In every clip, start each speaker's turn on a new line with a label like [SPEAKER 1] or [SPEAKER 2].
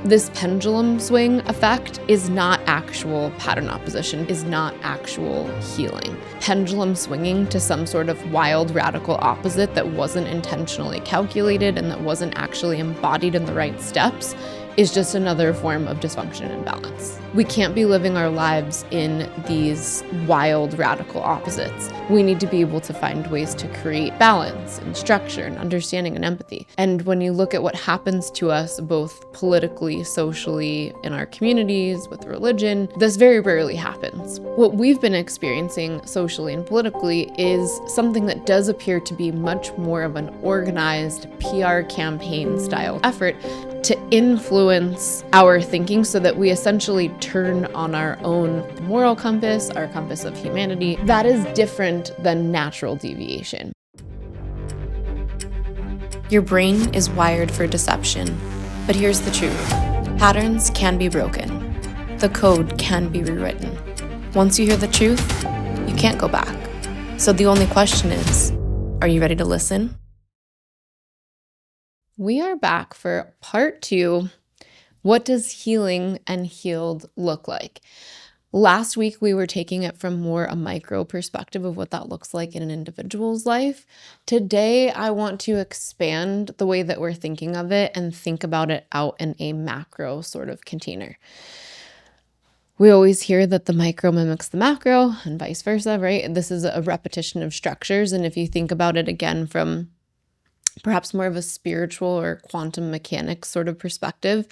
[SPEAKER 1] This pendulum swing effect is not actual pattern opposition, is not actual healing. Pendulum swinging to some sort of wild radical opposite that wasn't intentionally calculated and that wasn't actually embodied in the right steps is just another form of dysfunction and imbalance. We can't be living our lives in these wild radical opposites. We need to be able to find ways to create balance and structure and understanding and empathy. And when you look at what happens to us both politically, socially, in our communities, with religion, this very rarely happens. What we've been experiencing socially and politically is something that does appear to be much more of an organized PR campaign style effort to influence our thinking so that we essentially turn on our own moral compass, our compass of humanity. That is different than natural deviation. Your brain is wired for deception, but here's the truth. Patterns can be broken. The code can be rewritten. Once you hear the truth, you can't go back. So the only question is, are you ready to listen? We are back for part 2. What does healing and healed look like? Last week, we were taking it from more a micro perspective of what that looks like in an individual's life. Today, I want to expand the way that we're thinking of it and think about it out in a macro sort of container. We always hear that the micro mimics the macro and vice versa, right? This is a repetition of structures. And if you think about it again from perhaps more of a spiritual or quantum mechanics sort of perspective,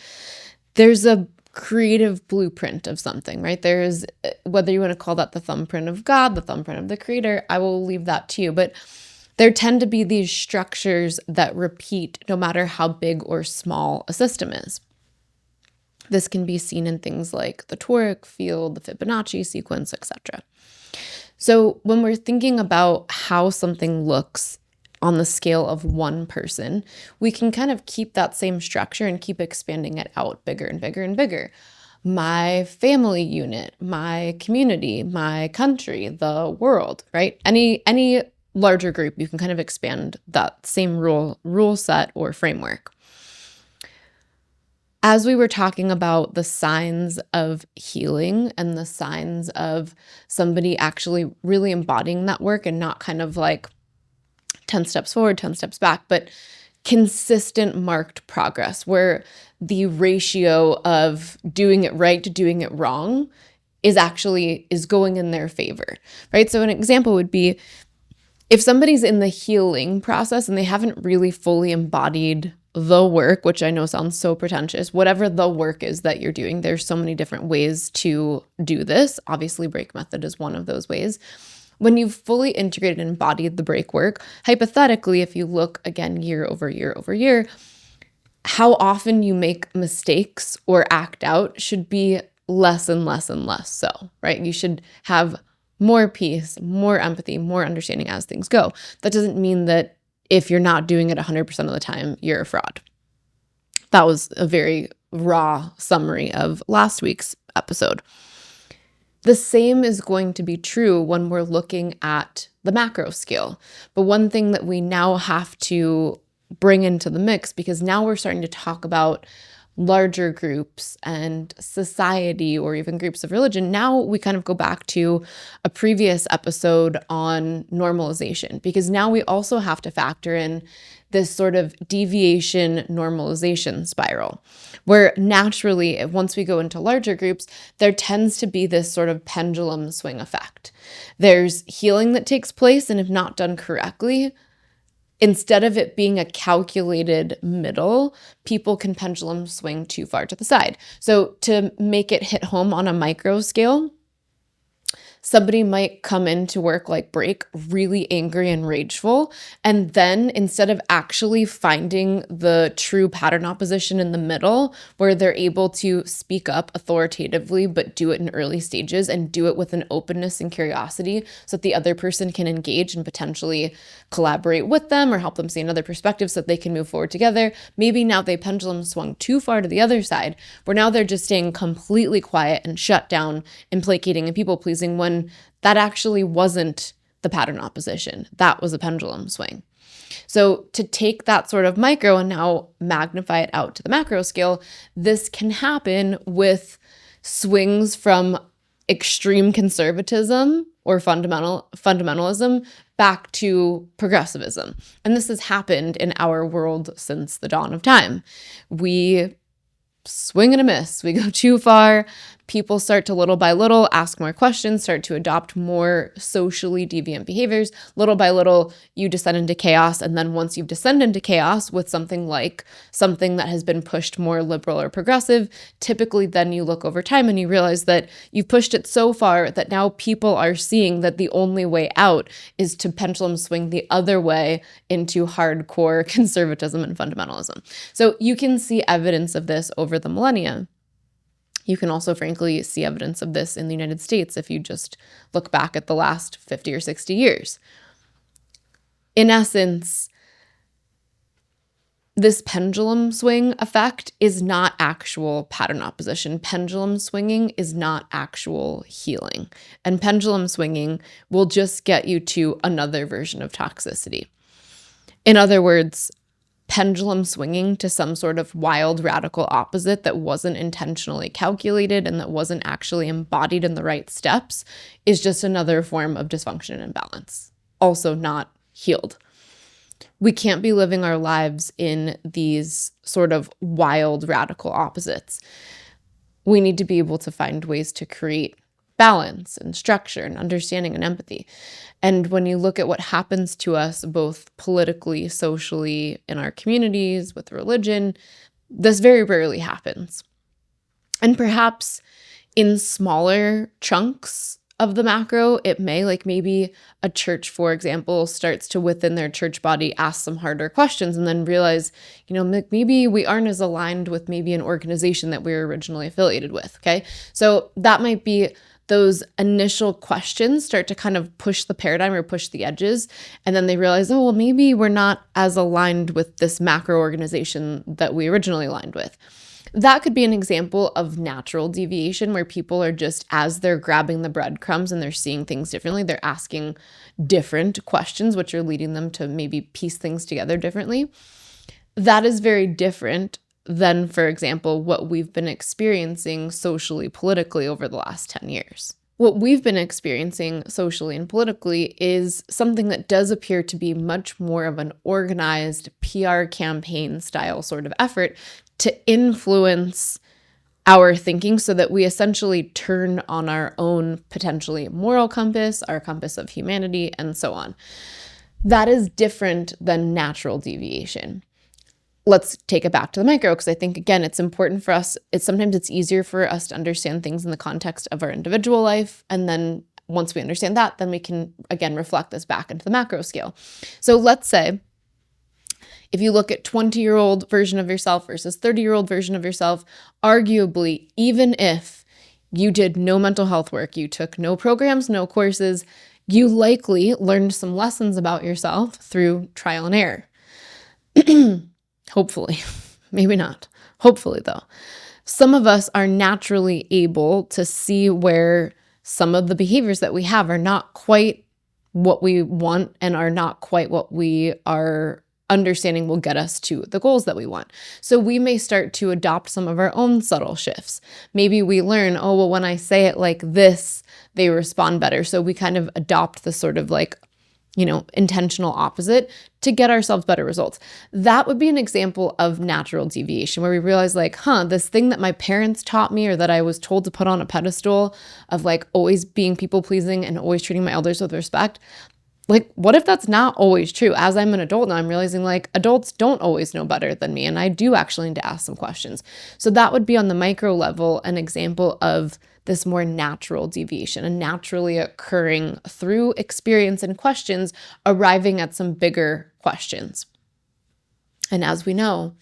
[SPEAKER 1] there's a creative blueprint of something, right? There's, whether you want to call that the thumbprint of God, the thumbprint of the creator, I will leave that to you. But there tend to be these structures that repeat no matter how big or small a system is. This can be seen in things like the toric field, the Fibonacci sequence, etc. So when we're thinking about how something looks on the scale of one person, we can kind of keep that same structure and keep expanding it out bigger and bigger and bigger. My family unit, my community, my country, the world, right? Any larger group, you can kind of expand that same rule set or framework. As we were talking about the signs of healing and the signs of somebody actually really embodying that work and not kind of like 10 steps forward, 10 steps back, but consistent marked progress where the ratio of doing it right to doing it wrong is going in their favor, right? So an example would be if somebody's in the healing process and they haven't really fully embodied the work, which I know sounds so pretentious, whatever the work is that you're doing, there's so many different ways to do this. Obviously, break method is one of those ways. When you've fully integrated and embodied the break work, hypothetically, if you look again year over year over year, how often you make mistakes or act out should be less and less and less so, right? You should have more peace, more empathy, more understanding as things go. That doesn't mean that if you're not doing it 100% of the time, you're a fraud. That was a very raw summary of last week's episode. The same is going to be true when we're looking at the macro scale. But one thing that we now have to bring into the mix, because now we're starting to talk about larger groups and society or even groups of religion, now we kind of go back to a previous episode on normalization, because now we also have to factor in this sort of deviation normalization spiral, where naturally, once we go into larger groups, there tends to be this sort of pendulum swing effect. There's healing that takes place, and if not done correctly, instead of it being a calculated middle, people can pendulum swing too far to the side. So to make it hit home on a micro scale, somebody might come into work like break really angry and rageful, and then instead of actually finding the true pattern opposition in the middle where they're able to speak up authoritatively but do it in early stages and do it with an openness and curiosity so that the other person can engage and potentially collaborate with them or help them see another perspective so that they can move forward together. Maybe now they pendulum swung too far to the other side where now they're just staying completely quiet and shut down and placating and people pleasing when that actually wasn't the pattern opposition. That was a pendulum swing. So to take that sort of micro and now magnify it out to the macro scale, this can happen with swings from extreme conservatism or fundamentalism back to progressivism. And this has happened in our world since the dawn of time. We swing and a miss. We go too far. People start to little by little ask more questions, start to adopt more socially deviant behaviors. Little by little, you descend into chaos. And then once you've descended into chaos with something that has been pushed more liberal or progressive, typically then you look over time and you realize that you've pushed it so far that now people are seeing that the only way out is to pendulum swing the other way into hardcore conservatism and fundamentalism. So you can see evidence of this over the millennia. You can also, frankly, see evidence of this in the United States if you just look back at the last 50 or 60 years. In essence, this pendulum swing effect is not actual pattern opposition. Pendulum swinging is not actual healing. And pendulum swinging will just get you to another version of toxicity. In other words, pendulum swinging to some sort of wild radical opposite that wasn't intentionally calculated and that wasn't actually embodied in the right steps is just another form of dysfunction and imbalance, also not healed. We can't be living our lives in these sort of wild radical opposites. We need to be able to find ways to create balance and structure and understanding and empathy. And when you look at what happens to us both politically, socially, in our communities, with religion, this very rarely happens. And perhaps in smaller chunks of the macro, it may, like maybe a church, for example, starts to within their church body ask some harder questions and then realize, maybe we aren't as aligned with maybe an organization that we were originally affiliated with, okay? So that might be those initial questions start to kind of push the paradigm or push the edges. And then they realize, oh, well, maybe we're not as aligned with this macro organization that we originally aligned with. That could be an example of natural deviation where people are just, as they're grabbing the breadcrumbs and they're seeing things differently, they're asking different questions, which are leading them to maybe piece things together differently. That is very different than, for example, what we've been experiencing socially, politically over the last 10 years. What we've been experiencing socially and politically is something that does appear to be much more of an organized PR campaign style sort of effort to influence our thinking so that we essentially turn on our own potentially moral compass, our compass of humanity, and so on. That is different than natural deviation. Let's take it back to the micro, because I think, again, it's important for us. Sometimes it's easier for us to understand things in the context of our individual life. And then once we understand that, then we can, again, reflect this back into the macro scale. So let's say if you look at 20-year-old version of yourself versus 30-year-old version of yourself, arguably, even if you did no mental health work, you took no programs, no courses, you likely learned some lessons about yourself through trial and error. Hopefully, maybe not. Hopefully, though. Some of us are naturally able to see where some of the behaviors that we have are not quite what we want and are not quite what we are understanding will get us to the goals that we want. So we may start to adopt some of our own subtle shifts. Maybe we learn, oh, well, when I say it like this, they respond better. So we kind of adopt the sort of intentional opposite to get ourselves better results. That would be an example of natural deviation where we realize this thing that my parents taught me or that I was told to put on a pedestal of always being people pleasing and always treating my elders with respect. What if that's not always true? As I'm an adult now, I'm realizing adults don't always know better than me. And I do actually need to ask some questions. So that would be on the micro level, an example of this more natural deviation, and naturally occurring through experience and questions, arriving at some bigger questions. And as we know,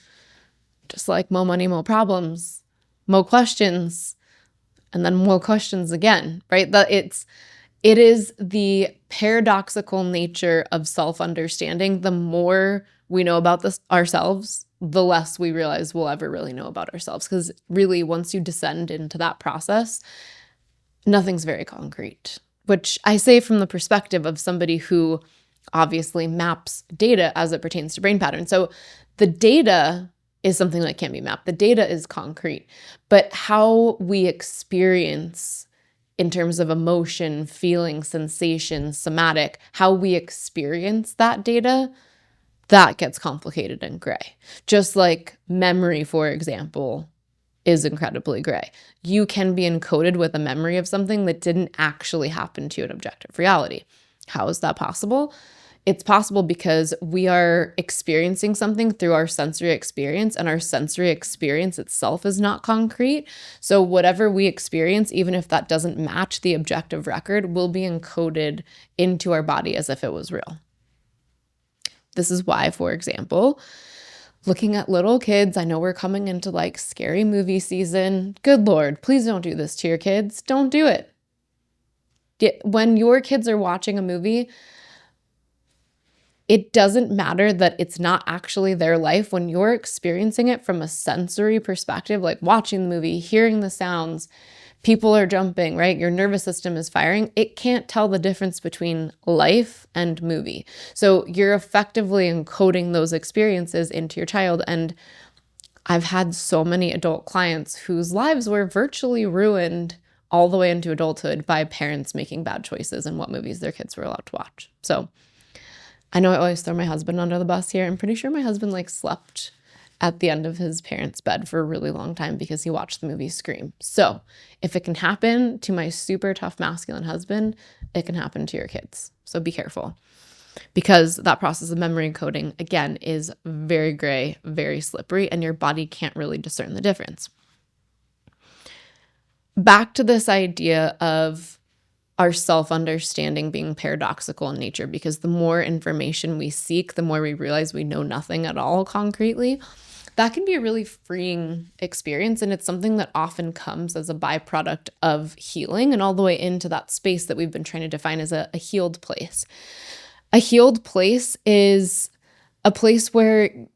[SPEAKER 1] just like more money, more problems, more questions, and then more questions again, right? It is the paradoxical nature of self-understanding. The more we know about this ourselves, the less we realize we'll ever really know about ourselves. Because really, once you descend into that process, nothing's very concrete, which I say from the perspective of somebody who obviously maps data as it pertains to brain patterns. So the data is something that can't be mapped. The data is concrete, but how we experience in terms of emotion, feeling, sensation, somatic, how we experience that data, that gets complicated and gray. Just like memory, for example, is incredibly gray. You can be encoded with a memory of something that didn't actually happen to you in objective reality. How is that possible? It's possible because we are experiencing something through our sensory experience, and our sensory experience itself is not concrete. So whatever we experience, even if that doesn't match the objective record, will be encoded into our body as if it was real. This is why, for example, looking at little kids, I know we're coming into like scary movie season. Good Lord, please don't do this to your kids. Don't do it. When your kids are watching a movie, it doesn't matter that it's not actually their life. When you're experiencing it from a sensory perspective, like watching the movie, hearing the sounds, people are jumping, right? Your nervous system is firing. It can't tell the difference between life and movie. So you're effectively encoding those experiences into your child. And I've had so many adult clients whose lives were virtually ruined all the way into adulthood by parents making bad choices in what movies their kids were allowed to watch. So I know I always throw my husband under the bus here. I'm pretty sure my husband like slept at the end of his parents' bed for a really long time because he watched the movie Scream. So if it can happen to my super tough masculine husband, it can happen to your kids. So be careful, because that process of memory encoding, again, is very gray, very slippery, and your body can't really discern the difference. Back to this idea of our self-understanding being paradoxical in nature, because the more information we seek, the more we realize we know nothing at all concretely. That can be a really freeing experience, and it's something that often comes as a byproduct of healing, and all the way into that space that we've been trying to define as a healed place. A healed place is a place where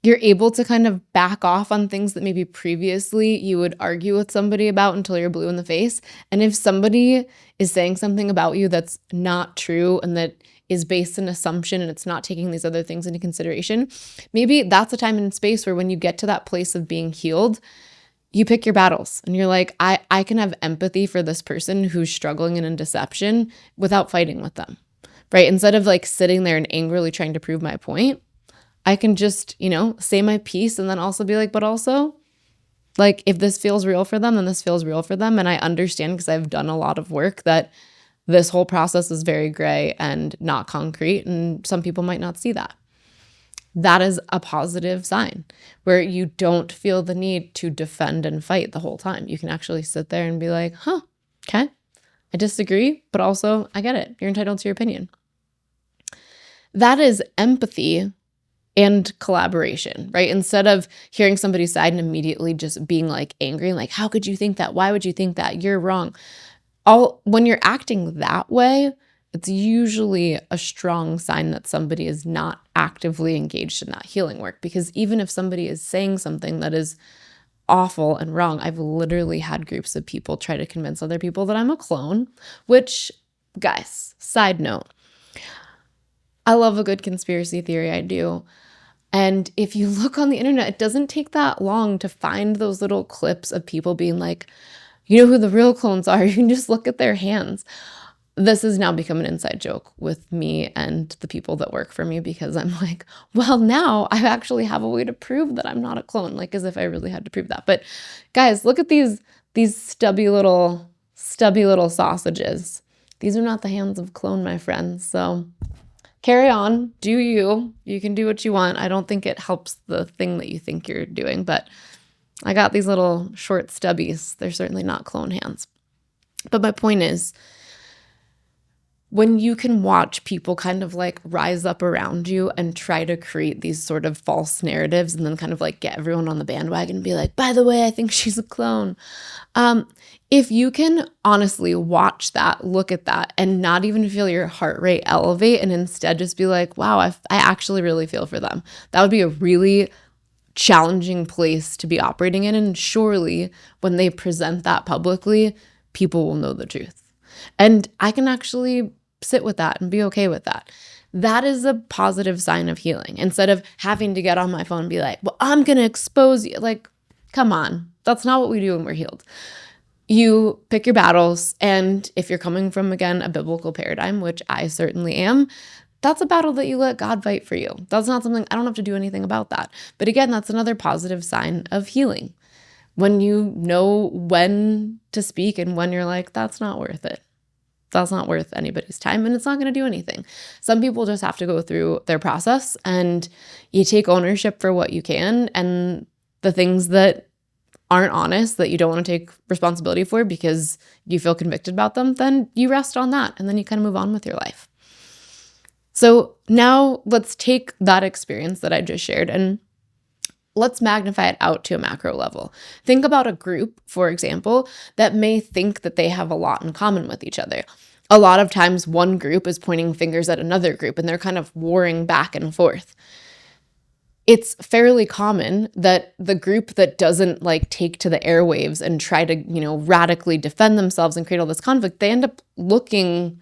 [SPEAKER 1] you're able to kind of back off on things that maybe previously you would argue with somebody about until you're blue in the face. And if somebody is saying something about you that's not true and that is based on assumption and it's not taking these other things into consideration, maybe that's a time and space where when you get to that place of being healed, you pick your battles and you're like, I can have empathy for this person who's struggling and in deception without fighting with them, right? Instead of like sitting there and angrily trying to prove my point, I can just, say my piece and then also be like, but also, like, if this feels real for them, then this feels real for them. And I understand, because I've done a lot of work, that this whole process is very gray and not concrete, and some people might not see that. That is a positive sign, where you don't feel the need to defend and fight the whole time. You can actually sit there and be like, okay, I disagree, but also I get it. You're entitled to your opinion. That is empathy and collaboration, right? Instead of hearing somebody's side and immediately just being like angry and like, how could you think that? Why would you think that? You're wrong. When you're acting that way, it's usually a strong sign that somebody is not actively engaged in that healing work. Because even if somebody is saying something that is awful and wrong, I've literally had groups of people try to convince other people that I'm a clone, which, guys, side note, I love a good conspiracy theory, I do. And if you look on the internet, it doesn't take that long to find those little clips of people being like, you know who the real clones are? You can just look at their hands. This has now become an inside joke with me and the people that work for me, because I'm like, well, now I actually have a way to prove that I'm not a clone, like as if I really had to prove that. But guys, look at these stubby little sausages. These are not the hands of a clone, my friends. So carry on, do you. You can do what you want. I don't think it helps the thing that you think you're doing, but I got these little short stubbies. They're certainly not clone hands. But my point is, when you can watch people kind of like rise up around you and try to create these sort of false narratives and then kind of like get everyone on the bandwagon and be like, by the way, I think she's a clone. If you can honestly watch that, look at that, and not even feel your heart rate elevate, and instead just be like, wow, I actually really feel for them. That would be a really challenging place to be operating in. And surely when they present that publicly, people will know the truth. And I can actually sit with that and be okay with that. That is a positive sign of healing. Instead of having to get on my phone and be like, well, I'm going to expose you. Like, come on. That's not what we do when we're healed. You pick your battles. And if you're coming from, again, a biblical paradigm, which I certainly am, that's a battle that you let God fight for you. That's not something, I don't have to do anything about that. But again, that's another positive sign of healing. When you know when to speak and when you're like, that's not worth it. That's not worth anybody's time, and it's not going to do anything. Some people just have to go through their process, and you take ownership for what you can, and the things that aren't honest, that you don't want to take responsibility for because you feel convicted about them, then you rest on that, and then you kind of move on with your life. So now let's take that experience that I just shared and let's magnify it out to a macro level. Think about a group, for example, that may think that they have a lot in common with each other. A lot of times one group is pointing fingers at another group and they're kind of warring back and forth. It's fairly common that the group that doesn't like take to the airwaves and try to, radically defend themselves and create all this conflict, they end up looking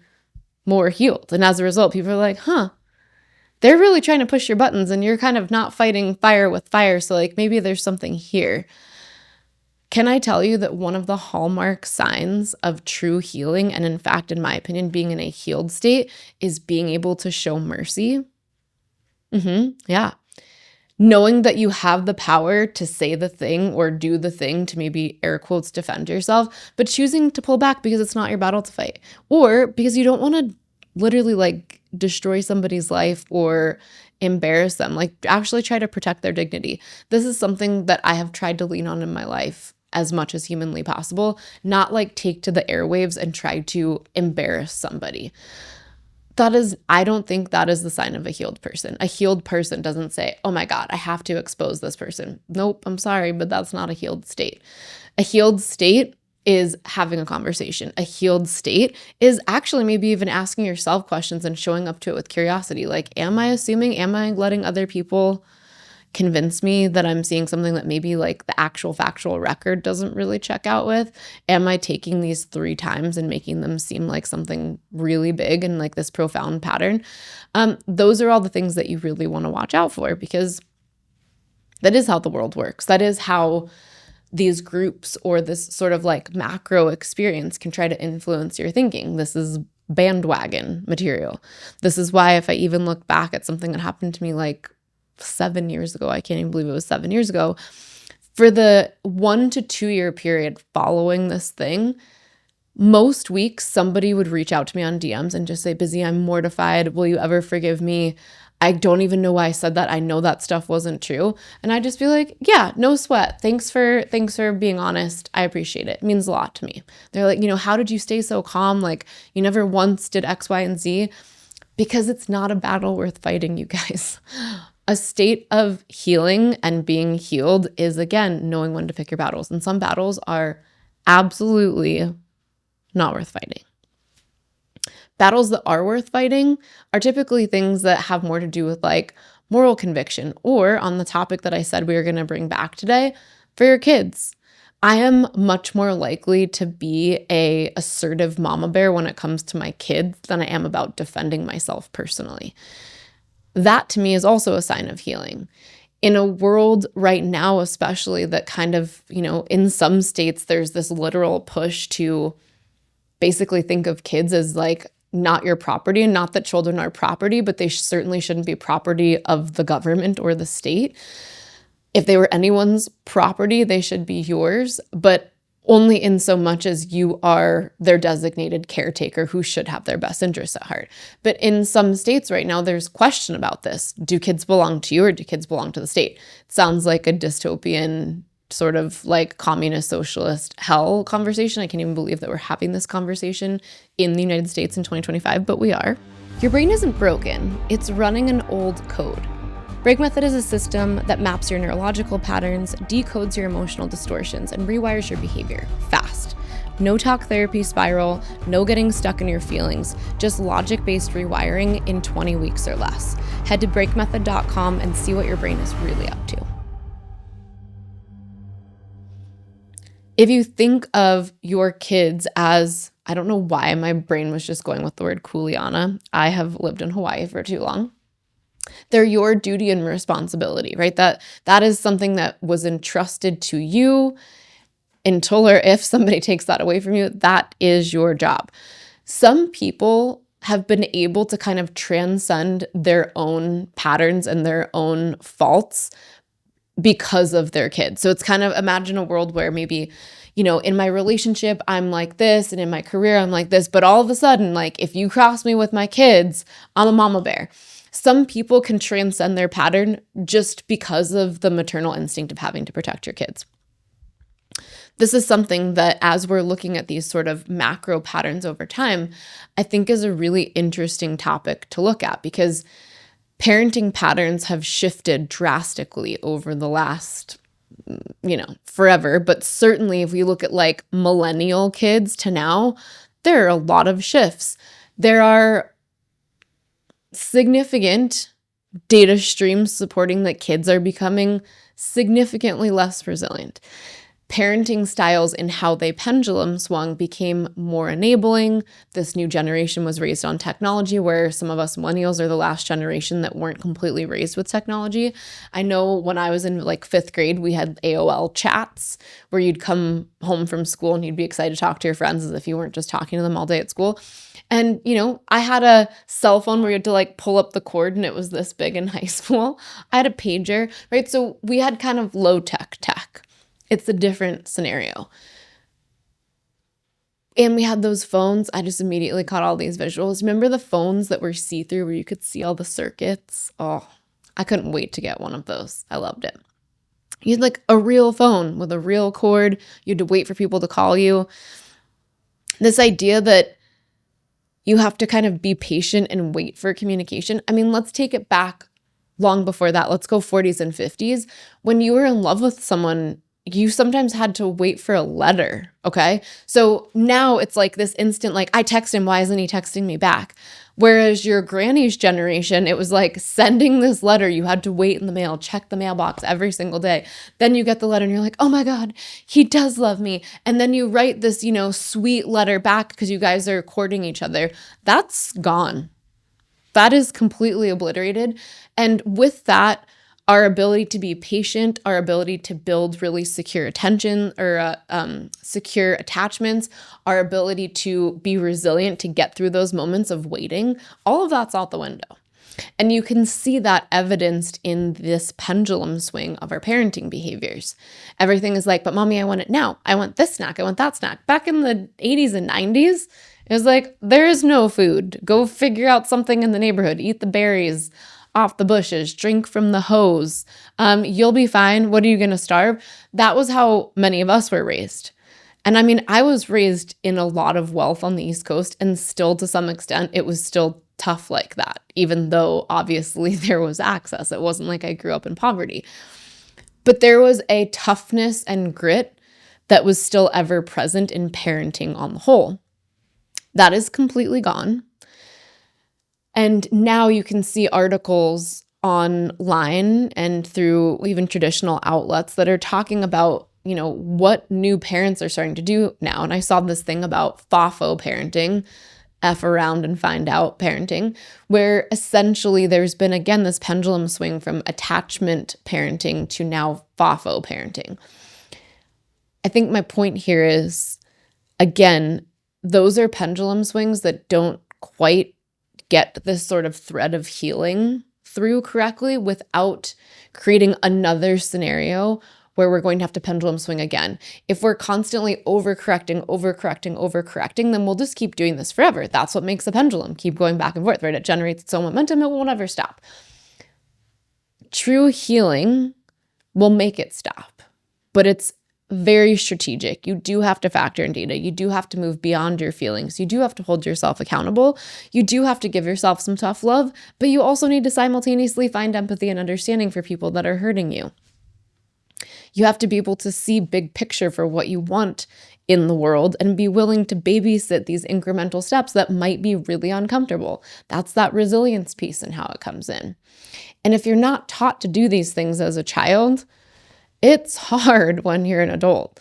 [SPEAKER 1] more healed. And as a result, people are like, they're really trying to push your buttons and you're kind of not fighting fire with fire. So like maybe there's something here. Can I tell you that one of the hallmark signs of true healing, and in fact, in my opinion, being in a healed state, is being able to show mercy? Yeah. Knowing that you have the power to say the thing or do the thing to maybe air quotes defend yourself, but choosing to pull back because it's not your battle to fight, or because you don't want to literally like destroy somebody's life or embarrass them, like actually try to protect their dignity. This is something that I have tried to lean on in my life as much as humanly possible, not like take to the airwaves and try to embarrass somebody. I don't think that is the sign of a healed person. A healed person doesn't say, oh my God, I have to expose this person. Nope, I'm sorry, but that's not a healed state. A healed state is having a conversation. A healed state is actually maybe even asking yourself questions and showing up to it with curiosity. Like, am I assuming, am I letting other people convince me that I'm seeing something that maybe like the actual factual record doesn't really check out with? Am I taking these 3 times and making them seem like something really big and like this profound pattern? Those are all the things that you really want to watch out for, because that is how the world works. That is how these groups or this sort of like macro experience can try to influence your thinking. This is bandwagon material. This is why if I even look back at something that happened to me like 7 years ago, I can't even believe it was 7 years ago, for the 1 to 2 year period following this thing, most weeks somebody would reach out to me on DMs and just say, Bizzie, I'm mortified. Will you ever forgive me? I don't even know why I said that. I know that stuff wasn't true. And I'd just be like, yeah, no sweat. Thanks for being honest. I appreciate it. It means a lot to me. They're like, how did you stay so calm? Like, you never once did X, Y, and Z. Because it's not a battle worth fighting, you guys. A state of healing and being healed is, again, knowing when to pick your battles. And some battles are absolutely not worth fighting. Battles that are worth fighting are typically things that have more to do with like moral conviction, or on the topic that I said we were going to bring back today, for your kids. I am much more likely to be a assertive mama bear when it comes to my kids than I am about defending myself personally. That to me is also a sign of healing. In a world right now, especially that kind of, in some states, there's this literal push to basically think of kids as like not your property, and not that children are property, but they certainly shouldn't be property of the government or the state. If they were anyone's property, they should be yours, but only in so much as you are their designated caretaker who should have their best interests at heart. But in some states right now, there's question about this. Do kids belong to you or do kids belong to the state? It sounds like a dystopian sort of like communist socialist hell conversation. I can't even believe that we're having this conversation in the United States in 2025, but we are. Your brain isn't broken. It's running an old code. Break Method is a system that maps your neurological patterns, decodes your emotional distortions, and rewires your behavior fast. No talk therapy spiral, no getting stuck in your feelings, just logic-based rewiring in 20 weeks or less. Head to breakmethod.com and see what your brain is really up to. If you think of your kids as, I don't know why my brain was just going with the word kuleana. I have lived in Hawaii for too long. They're your duty and responsibility, right? That is something that was entrusted to you until or if somebody takes that away from you. That is your job. Some people have been able to kind of transcend their own patterns and their own faults because of their kids. So it's kind of, imagine a world where maybe, in my relationship, I'm like this, and in my career, I'm like this, but all of a sudden, like if you cross me with my kids, I'm a mama bear. Some people can transcend their pattern just because of the maternal instinct of having to protect your kids. This is something that, as we're looking at these sort of macro patterns over time, I think is a really interesting topic to look at, because parenting patterns have shifted drastically over the last, forever. But certainly if we look at like millennial kids to now, there are a lot of shifts. There are significant data streams supporting that kids are becoming significantly less resilient. Parenting styles and how they pendulum swung became more enabling. This new generation was raised on technology, where some of us millennials are the last generation that weren't completely raised with technology. I know when I was in like 5th grade, we had AOL chats where you'd come home from school and you'd be excited to talk to your friends as if you weren't just talking to them all day at school. And, I had a cell phone where you had to like pull up the cord and it was this big in high school. I had a pager, right? So we had kind of low tech. It's a different scenario. And we had those phones. I just immediately caught all these visuals. Remember the phones that were see-through where you could see all the circuits? Oh, I couldn't wait to get one of those. I loved it. You had like a real phone with a real cord. You had to wait for people to call you. This idea that you have to kind of be patient and wait for communication. I mean, let's take it back long before that. Let's go 40s and 50s. When you were in love with someone, you sometimes had to wait for a letter, okay? So now it's like this instant, like, I text him, why isn't he texting me back? Whereas your granny's generation, it was like sending this letter, you had to wait in the mail, check the mailbox every single day. Then you get the letter and you're like, oh my God, he does love me. And then you write this, sweet letter back because you guys are courting each other. That's gone. That is completely obliterated. And with that, our ability to be patient, our ability to build really secure attention or secure attachments, our ability to be resilient to get through those moments of waiting, all of that's out the window. And you can see that evidenced in this pendulum swing of our parenting behaviors. Everything is like, but mommy, I want it now. I want this snack. I want that snack. Back in the 80s and 90s, it was like, there is no food. Go figure out something in the neighborhood. Eat the berries off the bushes, drink from the hose. You'll be fine. What are you going to starve? That was how many of us were raised. And I mean, I was raised in a lot of wealth on the East Coast, and still to some extent, it was still tough like that, even though obviously there was access. It wasn't like I grew up in poverty. But there was a toughness and grit that was still ever present in parenting on the whole. That is completely gone. And now you can see articles online and through even traditional outlets that are talking about, what new parents are starting to do now. And I saw this thing about FOFO parenting, F around and find out parenting, where essentially there's been, again, this pendulum swing from attachment parenting to now FOFO parenting. I think my point here is, again, those are pendulum swings that don't quite get this sort of thread of healing through correctly without creating another scenario where we're going to have to pendulum swing again. If we're constantly overcorrecting, then we'll just keep doing this forever. That's what makes a pendulum keep going back and forth, right? It generates its own momentum. It will never stop. True healing will make it stop, but it's very strategic. You do have to factor in data. You do have to move beyond your feelings. You do have to hold yourself accountable. You do have to give yourself some tough love, but you also need to simultaneously find empathy and understanding for people that are hurting you. You have to be able to see big picture for what you want in the world and be willing to babysit these incremental steps that might be really uncomfortable. That's that resilience piece and how it comes in. And if you're not taught to do these things as a child, it's hard when you're an adult.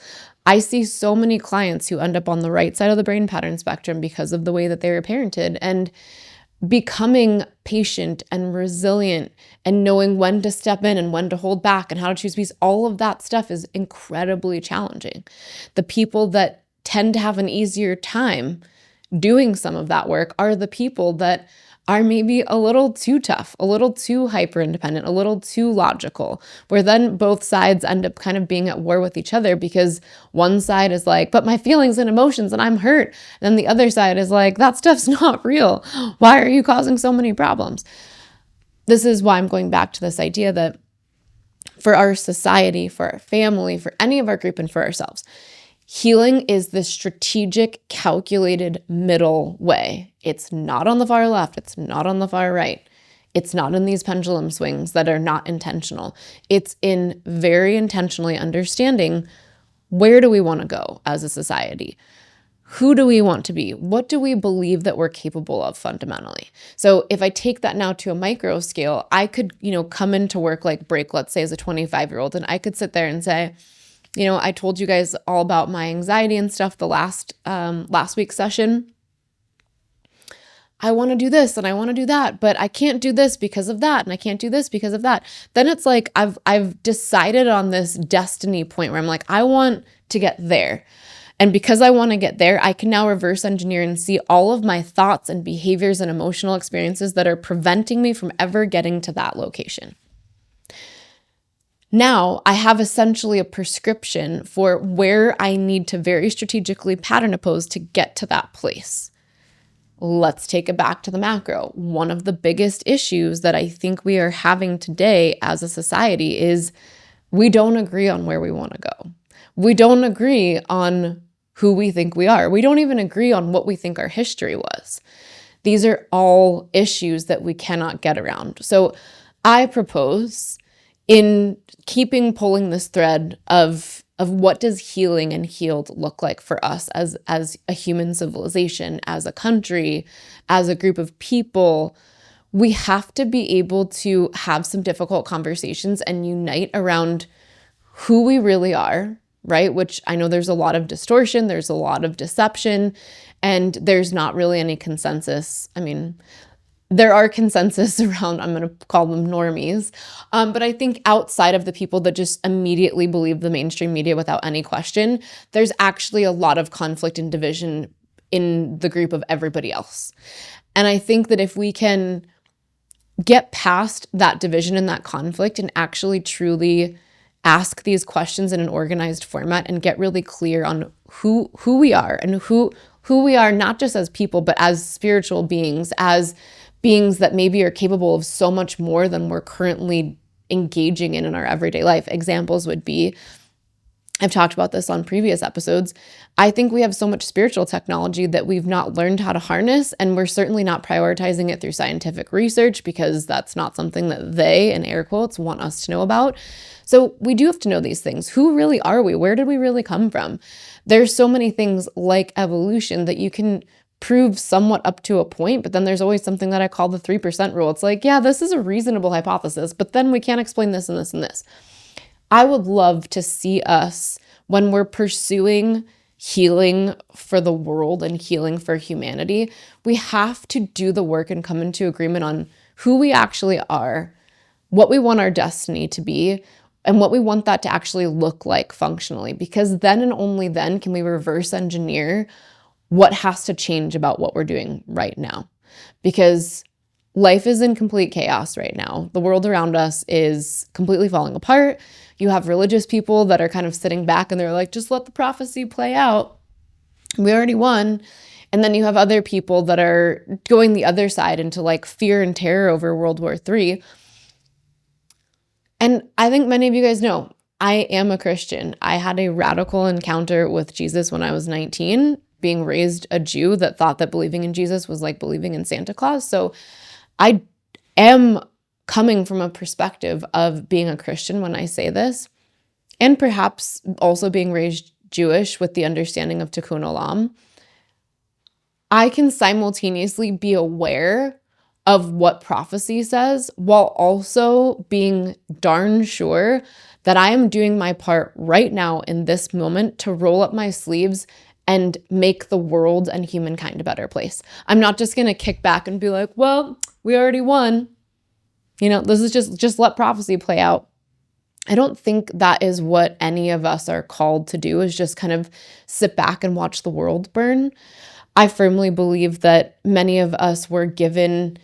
[SPEAKER 1] I see so many clients who end up on the right side of the brain pattern spectrum because of the way that they were parented, and becoming patient and resilient and knowing when to step in and when to hold back and how to choose peace. All of that stuff is incredibly challenging. The people that tend to have an easier time doing some of that work are the people that are maybe a little too tough, a little too hyper independent, a little too logical, where then both sides end up kind of being at war with each other because one side is like, but my feelings and emotions and I'm hurt. And then the other side is like, that stuff's not real. Why are you causing so many problems? This is why I'm going back to this idea that for our society, for our family, for any of our group, and for ourselves, healing is the strategic, calculated middle way. It's not on the far left. It's not on the far right. It's not in these pendulum swings that are not intentional. It's in very intentionally understanding, where do we want to go as a society? Who do we want to be? What do we believe that we're capable of fundamentally? So if I take that now to a micro scale, I could, come into work like break, let's say as a 25-year-old, and I could sit there and say, I told you guys all about my anxiety and stuff the last week's session. I want to do this and I want to do that, but I can't do this because of that, and I can't do this because of that. Then it's like I've decided on this destiny point where I'm like, I want to get there. And because I want to get there, I can now reverse engineer and see all of my thoughts and behaviors and emotional experiences that are preventing me from ever getting to that location. Now I have essentially a prescription for where I need to very strategically pattern oppose to get to that place. Let's take it back to the macro. One of the biggest issues that I think we are having today as a society is we don't agree on where we want to go. We don't agree on who we think we are. We don't even agree on what we think our history was. These are all issues that we cannot get around. So I propose, in pulling this thread of what does healing and healed look like for us as a human civilization, as a country, as a group of people, we have to be able to have some difficult conversations and unite around who we really are, right? Which I know there's a lot of distortion, there's a lot of deception, and there's not really any consensus. I mean, there are consensus around, I'm going to call them normies. But I think outside of the people that just immediately believe the mainstream media without any question, there's actually a lot of conflict and division in the group of everybody else. And I think that if we can get past that division and that conflict and actually truly ask these questions in an organized format and get really clear on who we are and who we are, not just as people, but as spiritual beings, as beings that maybe are capable of so much more than we're currently engaging in our everyday life. Examples would be, I've talked about this on previous episodes, I think we have so much spiritual technology that we've not learned how to harness, and we're certainly not prioritizing it through scientific research because that's not something that they, in air quotes, want us to know about. So we do have to know these things. Who really are we? Where did we really come from? There's so many things like evolution that you can prove somewhat up to a point, but then there's always something that I call the 3% rule. It's like, yeah, this is a reasonable hypothesis, but then we can't explain this and this and this. I would love to see us, when we're pursuing healing for the world and healing for humanity, we have to do the work and come into agreement on who we actually are, what we want our destiny to be, and what we want that to actually look like functionally, because then and only then can we reverse engineer what has to change about what we're doing right now. Because life is in complete chaos right now. The world around us is completely falling apart. You have religious people that are kind of sitting back and they're like, just let the prophecy play out. We already won. And then you have other people that are going the other side into like fear and terror over World War III. And I think many of you guys know, I am a Christian. I had a radical encounter with Jesus when I was 19, being raised a Jew that thought that believing in Jesus was like believing in Santa Claus. So I am coming from a perspective of being a Christian when I say this, and perhaps also being raised Jewish with the understanding of Tikkun Olam. I can simultaneously be aware of what prophecy says while also being darn sure that I am doing my part right now in this moment to roll up my sleeves and make the world and humankind a better place. I'm not just going to kick back and be like, well, we already won. This is just let prophecy play out. I don't think that is what any of us are called to do, is just kind of sit back and watch the world burn. I firmly believe that many of us were given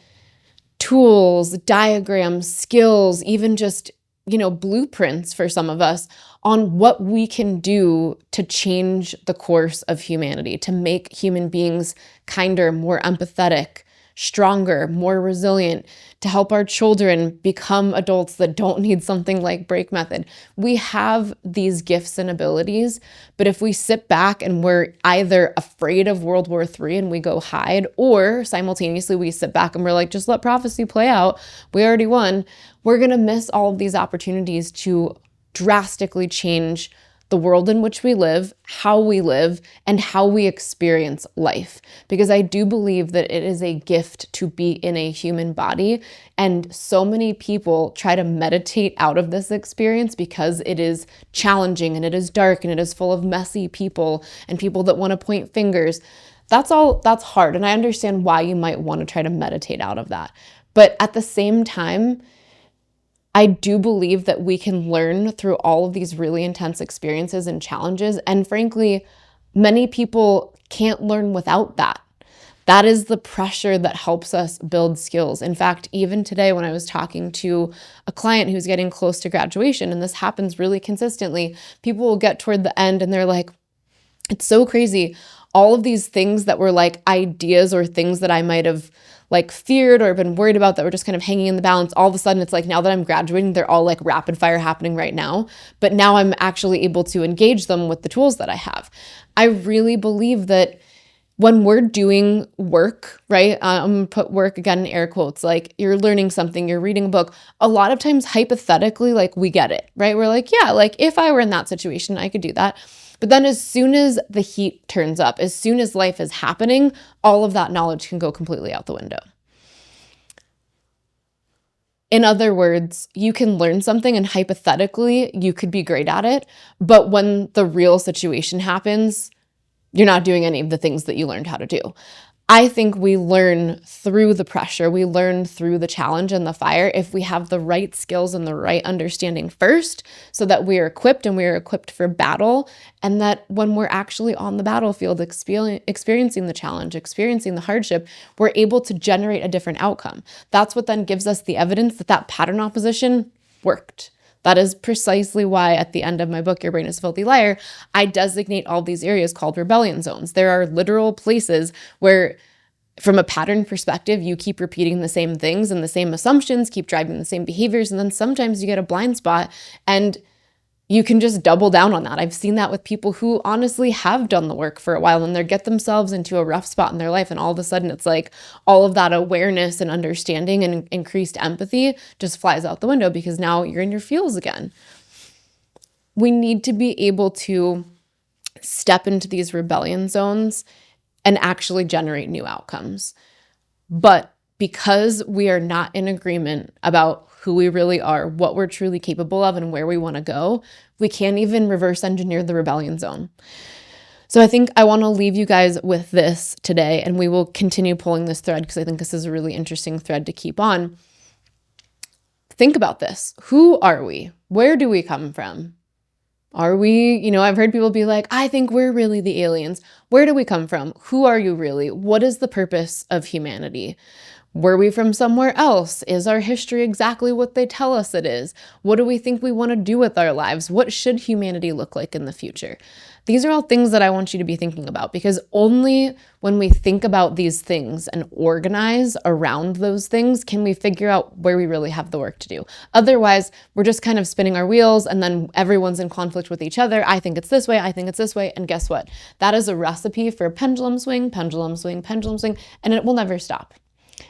[SPEAKER 1] tools, diagrams, skills, even just, blueprints for some of us on what we can do to change the course of humanity, to make human beings kinder, more empathetic, stronger, more resilient, to help our children become adults that don't need something like break method. We have these gifts and abilities, but if we sit back and we're either afraid of World War III and we go hide, or simultaneously we sit back and we're like, just let prophecy play out, we already won, we're going to miss all of these opportunities to drastically change the world in which we live, and how we experience life. Because I do believe that it is a gift to be in a human body. And so many people try to meditate out of this experience because it is challenging and it is dark and it is full of messy people and people that want to point fingers. That's hard. And I understand why you might want to try to meditate out of that. But at the same time, I do believe that we can learn through all of these really intense experiences and challenges. And frankly, many people can't learn without that. That is the pressure that helps us build skills. In fact, even today when I was talking to a client who's getting close to graduation, and this happens really consistently, people will get toward the end and they're like, it's so crazy. All of these things that were like ideas or things that I might have like feared or been worried about that were just kind of hanging in the balance, all of a sudden it's like, now that I'm graduating, they're all like rapid fire happening right now. But now I'm actually able to engage them with the tools that I have. I really believe that when we're doing work, right? I'm gonna put work again in air quotes, like you're learning something, you're reading a book. A lot of times, hypothetically, like we get it, right? We're like, yeah, like if I were in that situation, I could do that. But then as soon as the heat turns up, as soon as life is happening, all of that knowledge can go completely out the window. In other words, you can learn something and hypothetically you could be great at it, but when the real situation happens, you're not doing any of the things that you learned how to do. I think we learn through the pressure, we learn through the challenge and the fire if we have the right skills and the right understanding first, so that we are equipped for battle, and that when we're actually on the battlefield experiencing the challenge, experiencing the hardship, we're able to generate a different outcome. That's what then gives us the evidence that pattern opposition worked. That is precisely why at the end of my book, Your Brain is a Filthy Liar, I designate all these areas called rebellion zones. There are literal places where, from a pattern perspective, you keep repeating the same things and the same assumptions, keep driving the same behaviors, and then sometimes you get a blind spot and you can just double down on that. I've seen that with people who honestly have done the work for a while and they get themselves into a rough spot in their life, and all of a sudden it's like all of that awareness and understanding and increased empathy just flies out the window because now you're in your feels again. We need to be able to step into these rebellion zones and actually generate new outcomes. But because we are not in agreement about who we really are, what we're truly capable of, and where we want to go, we can't even reverse engineer the rebellion zone. So I think I want to leave you guys with this today, and we will continue pulling this thread because I think this is a really interesting thread to keep on. Think about this. Who are we? Where do we come from? Are we, I've heard people be like, I think we're really the aliens. Where do we come from? Who are you really? What is the purpose of humanity? Were we from somewhere else? Is our history exactly what they tell us it is? What do we think we want to do with our lives? What should humanity look like in the future? These are all things that I want you to be thinking about, because only when we think about these things and organize around those things can we figure out where we really have the work to do. Otherwise, we're just kind of spinning our wheels and then everyone's in conflict with each other. I think it's this way, I think it's this way. And guess what? That is a recipe for pendulum swing, pendulum swing, pendulum swing, and it will never stop.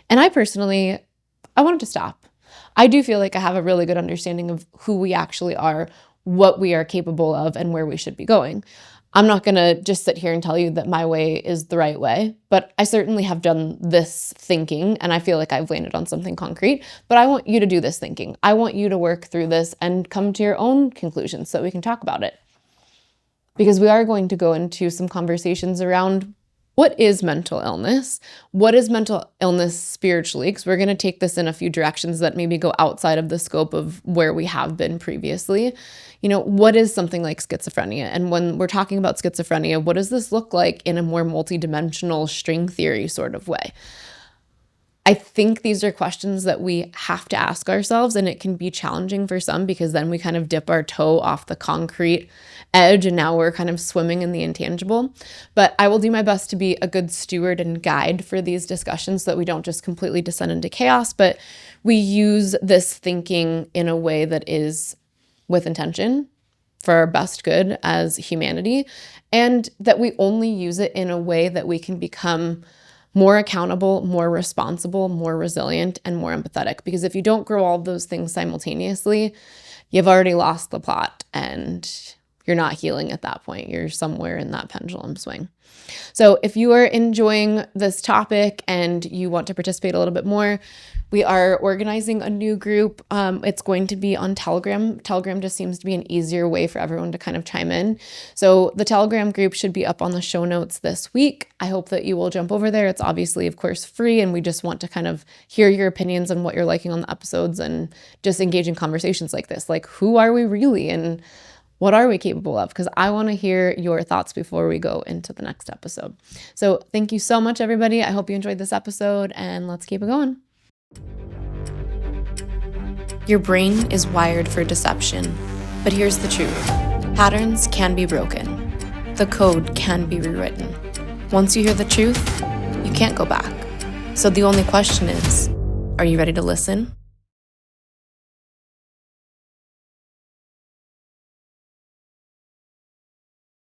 [SPEAKER 1] And I want it to stop. I do feel like I have a really good understanding of who we actually are, what we are capable of and where we should be going. I'm not going to just sit here and tell you that my way is the right way, but I certainly have done this thinking and I feel like I've landed on something concrete, but I want you to do this thinking. I want you to work through this and come to your own conclusions so that we can talk about it. Because we are going to go into some conversations around what is mental illness? What is mental illness spiritually? Because we're going to take this in a few directions that maybe go outside of the scope of where we have been previously. What is something like schizophrenia? And when we're talking about schizophrenia, what does this look like in a more multidimensional string theory sort of way? I think these are questions that we have to ask ourselves, and it can be challenging for some because then we kind of dip our toe off the concrete edge and now we're kind of swimming in the intangible. But I will do my best to be a good steward and guide for these discussions so that we don't just completely descend into chaos, but we use this thinking in a way that is with intention for our best good as humanity, and that we only use it in a way that we can become more accountable, more responsible, more resilient, and more empathetic. Because if you don't grow all of those things simultaneously, you've already lost the plot and you're not healing at that point. You're somewhere in that pendulum swing. So if you are enjoying this topic and you want to participate a little bit more, we are organizing a new group. It's going to be on Telegram. Telegram just seems to be an easier way for everyone to kind of chime in. So the Telegram group should be up on the show notes this week. I hope that you will jump over there. It's obviously, of course, free, and we just want to kind of hear your opinions on what you're liking on the episodes and just engage in conversations like this. Like, who are we really? And what are we capable of? Because I want to hear your thoughts before we go into the next episode. So thank you so much, everybody. I hope you enjoyed this episode, and let's keep it going. Your brain is wired for deception, but here's the truth. Patterns can be broken. The code can be rewritten. Once you hear the truth, you can't go back. So the only question is, are you ready to listen?